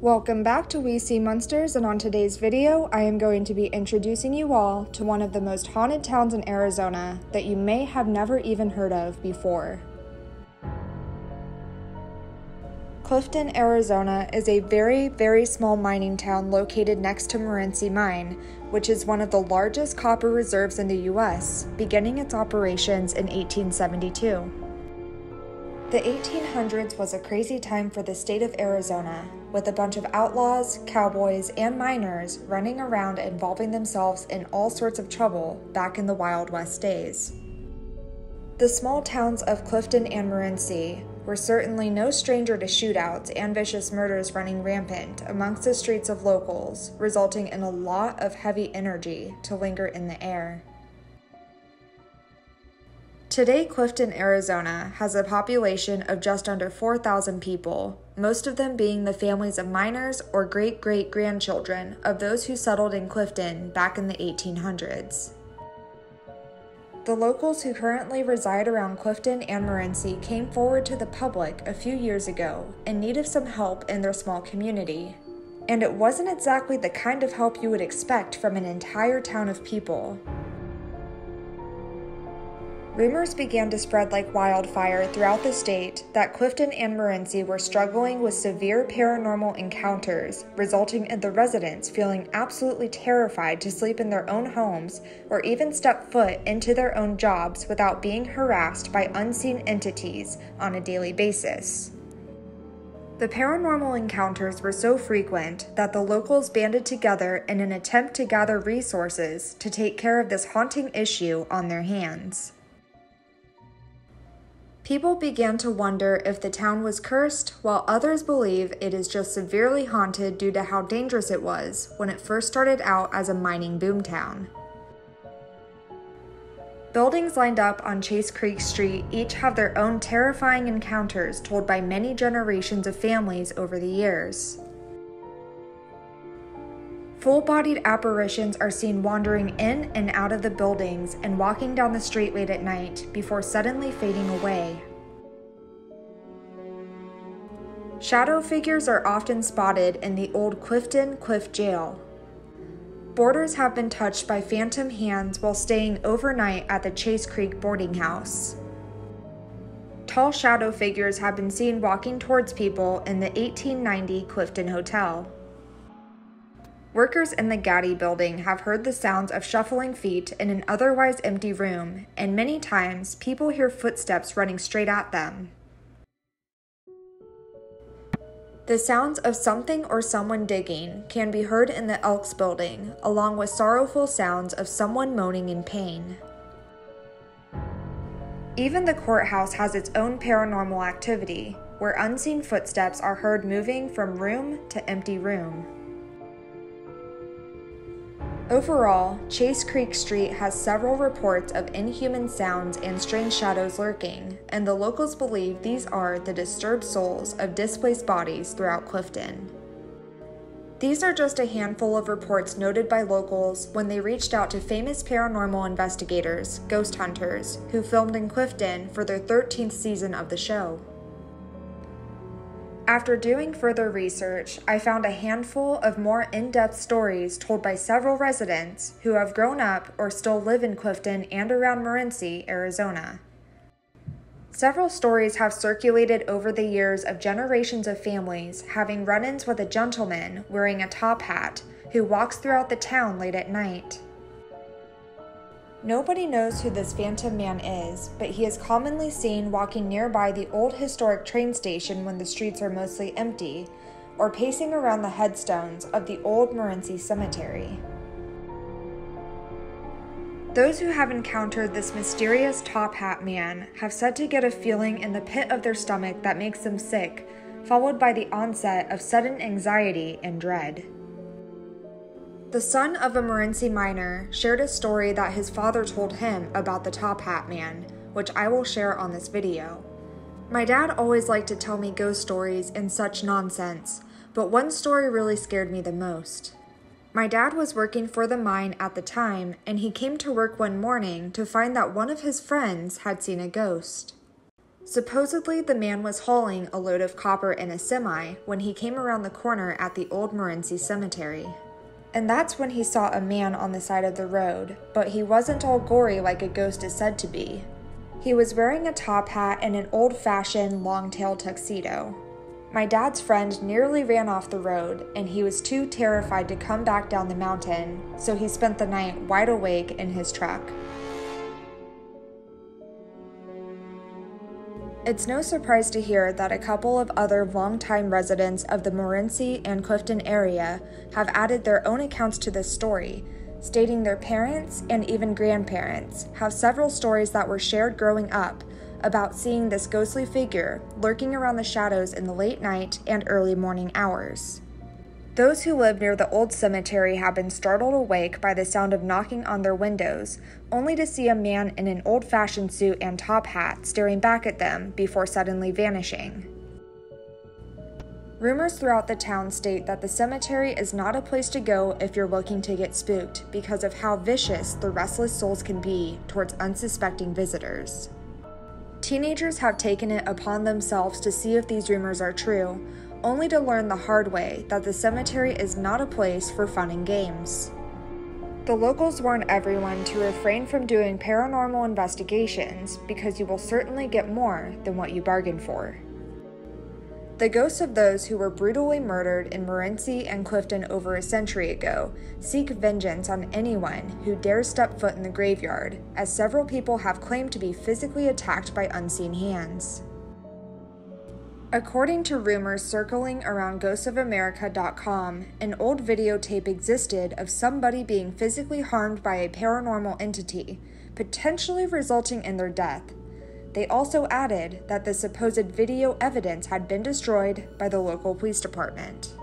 Welcome back to We See Monsters, and on today's video, I am going to be introducing you all to one of the most haunted towns in Arizona that you may have never even heard of before. Clifton, Arizona is a very small mining town located next to Morenci Mine, which is one of the largest copper reserves in the US, beginning its operations in 1872. The 1800s was a crazy time for the state of Arizona, with a bunch of outlaws, cowboys, and miners running around involving themselves in all sorts of trouble back in the Wild West days. The small towns of Clifton and Morenci were certainly no stranger to shootouts and vicious murders running rampant amongst the streets of locals, resulting in a lot of heavy energy to linger in the air. Today, Clifton, Arizona has a population of just under 4,000 people, most of them being the families of miners or great-great-grandchildren of those who settled in Clifton back in the 1800s. The locals who currently reside around Clifton and Morenci came forward to the public a few years ago in need of some help in their small community. And it wasn't exactly the kind of help you would expect from an entire town of people. Rumors began to spread like wildfire throughout the state that Clifton and Morenci were struggling with severe paranormal encounters, resulting in the residents feeling absolutely terrified to sleep in their own homes or even step foot into their own jobs without being harassed by unseen entities on a daily basis. The paranormal encounters were so frequent that the locals banded together in an attempt to gather resources to take care of this haunting issue on their hands. People began to wonder if the town was cursed, while others believe it is just severely haunted due to how dangerous it was when it first started out as a mining boomtown. Buildings lined up on Chase Creek Street each have their own terrifying encounters told by many generations of families over the years. Full-bodied apparitions are seen wandering in and out of the buildings and walking down the street late at night before suddenly fading away. Shadow figures are often spotted in the old Clifton Cliff Jail. Boarders have been touched by phantom hands while staying overnight at the Chase Creek boarding house. Tall shadow figures have been seen walking towards people in the 1890 Clifton Hotel. Workers in the Gaddy building have heard the sounds of shuffling feet in an otherwise empty room, and many times people hear footsteps running straight at them. The sounds of something or someone digging can be heard in the Elks building, along with sorrowful sounds of someone moaning in pain. Even the courthouse has its own paranormal activity, where unseen footsteps are heard moving from room to empty room. Overall, Chase Creek Street has several reports of inhuman sounds and strange shadows lurking, and the locals believe these are the disturbed souls of displaced bodies throughout Clifton. These are just a handful of reports noted by locals when they reached out to famous paranormal investigators, ghost hunters, who filmed in Clifton for their 13th season of the show. After doing further research, I found a handful of more in-depth stories told by several residents who have grown up or still live in Clifton and around Morenci, Arizona. Several stories have circulated over the years of generations of families having run-ins with a gentleman wearing a top hat who walks throughout the town late at night. Nobody knows who this phantom man is, but he is commonly seen walking nearby the old historic train station when the streets are mostly empty, or pacing around the headstones of the old Morenci cemetery. Those who have encountered this mysterious top hat man have said to get a feeling in the pit of their stomach that makes them sick, followed by the onset of sudden anxiety and dread. The son of a Morenci miner shared a story that his father told him about the top hat man, which I will share on this video. My dad always liked to tell me ghost stories and such nonsense, but one story really scared me the most. My dad was working for the mine at the time, and he came to work one morning to find that one of his friends had seen a ghost. Supposedly, the man was hauling a load of copper in a semi when he came around the corner at the old Morenci cemetery. And that's when he saw a man on the side of the road, but he wasn't all gory like a ghost is said to be. He was wearing a top hat and an old-fashioned long-tailed tuxedo. My dad's friend nearly ran off the road, and he was too terrified to come back down the mountain, so he spent the night wide awake in his truck. It's no surprise to hear that a couple of other longtime residents of the Morenci and Clifton area have added their own accounts to this story, stating their parents and even grandparents have several stories that were shared growing up about seeing this ghostly figure lurking around the shadows in the late night and early morning hours. Those who live near the old cemetery have been startled awake by the sound of knocking on their windows, only to see a man in an old-fashioned suit and top hat staring back at them before suddenly vanishing. Rumors throughout the town state that the cemetery is not a place to go if you're looking to get spooked because of how vicious the restless souls can be towards unsuspecting visitors. Teenagers have taken it upon themselves to see if these rumors are true, only to learn the hard way that the cemetery is not a place for fun and games. The locals warn everyone to refrain from doing paranormal investigations because you will certainly get more than what you bargained for. The ghosts of those who were brutally murdered in Morenci and Clifton over a century ago seek vengeance on anyone who dares step foot in the graveyard, as several people have claimed to be physically attacked by unseen hands. According to rumors circling around ghostsofamerica.com, an old videotape existed of somebody being physically harmed by a paranormal entity, potentially resulting in their death. They also added that the supposed video evidence had been destroyed by the local police department.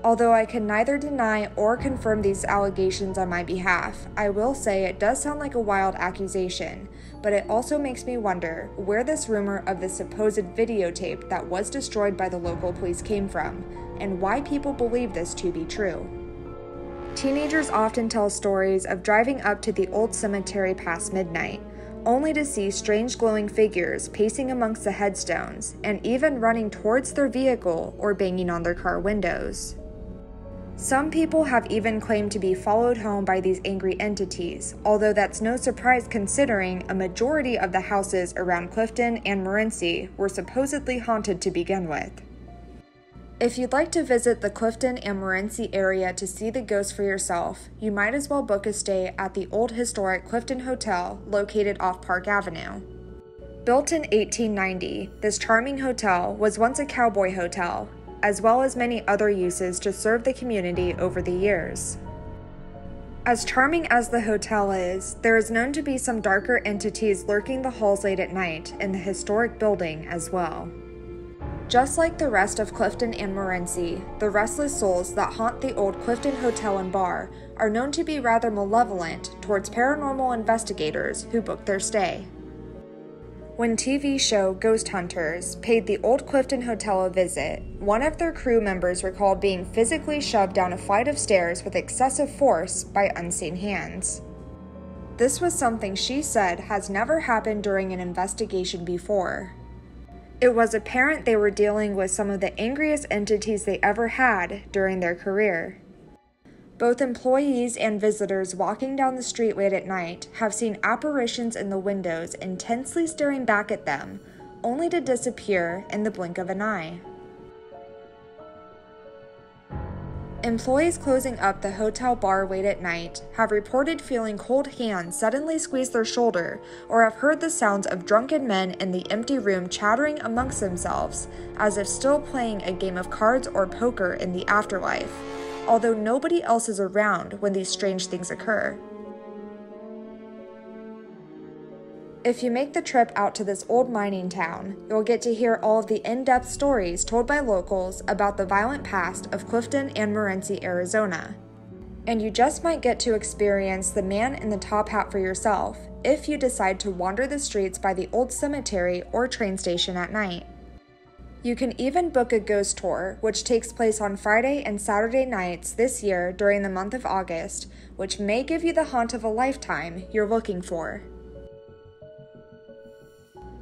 Although I can neither deny or confirm these allegations on my behalf, I will say it does sound like a wild accusation, but it also makes me wonder where this rumor of the supposed videotape that was destroyed by the local police came from, and why people believe this to be true. Teenagers often tell stories of driving up to the old cemetery past midnight, only to see strange glowing figures pacing amongst the headstones, and even running towards their vehicle or banging on their car windows. Some people have even claimed to be followed home by these angry entities, although that's no surprise considering a majority of the houses around Clifton and Morenci were supposedly haunted to begin with. If you'd like to visit the Clifton and Morenci area to see the ghosts for yourself, you might as well book a stay at the old historic Clifton Hotel located off Park Avenue. Built in 1890, this charming hotel was once a cowboy hotel, as well as many other uses to serve the community over the years. As charming as the hotel is, there is known to be some darker entities lurking the halls late at night in the historic building as well. Just like the rest of Clifton and Morenci, the restless souls that haunt the old Clifton Hotel and Bar are known to be rather malevolent towards paranormal investigators who book their stay. When TV show Ghost Hunters paid the old Clifton Hotel a visit, one of their crew members recalled being physically shoved down a flight of stairs with excessive force by unseen hands. This was something she said has never happened during an investigation before. It was apparent they were dealing with some of the angriest entities they ever had during their career. Both employees and visitors walking down the street late at night have seen apparitions in the windows intensely staring back at them, only to disappear in the blink of an eye. Employees closing up the hotel bar late at night have reported feeling cold hands suddenly squeeze their shoulder, or have heard the sounds of drunken men in the empty room chattering amongst themselves as if still playing a game of cards or poker in the afterlife, although nobody else is around when these strange things occur. If you make the trip out to this old mining town, you'll get to hear all of the in-depth stories told by locals about the violent past of Clifton and Morenci, Arizona. And you just might get to experience the man in the top hat for yourself if you decide to wander the streets by the old cemetery or train station at night. You can even book a ghost tour, which takes place on Friday and Saturday nights this year during the month of August, which may give you the haunt of a lifetime you're looking for.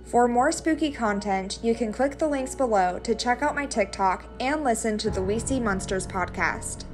For more spooky content, you can click the links below to check out my TikTok and listen to the We See Monsters podcast.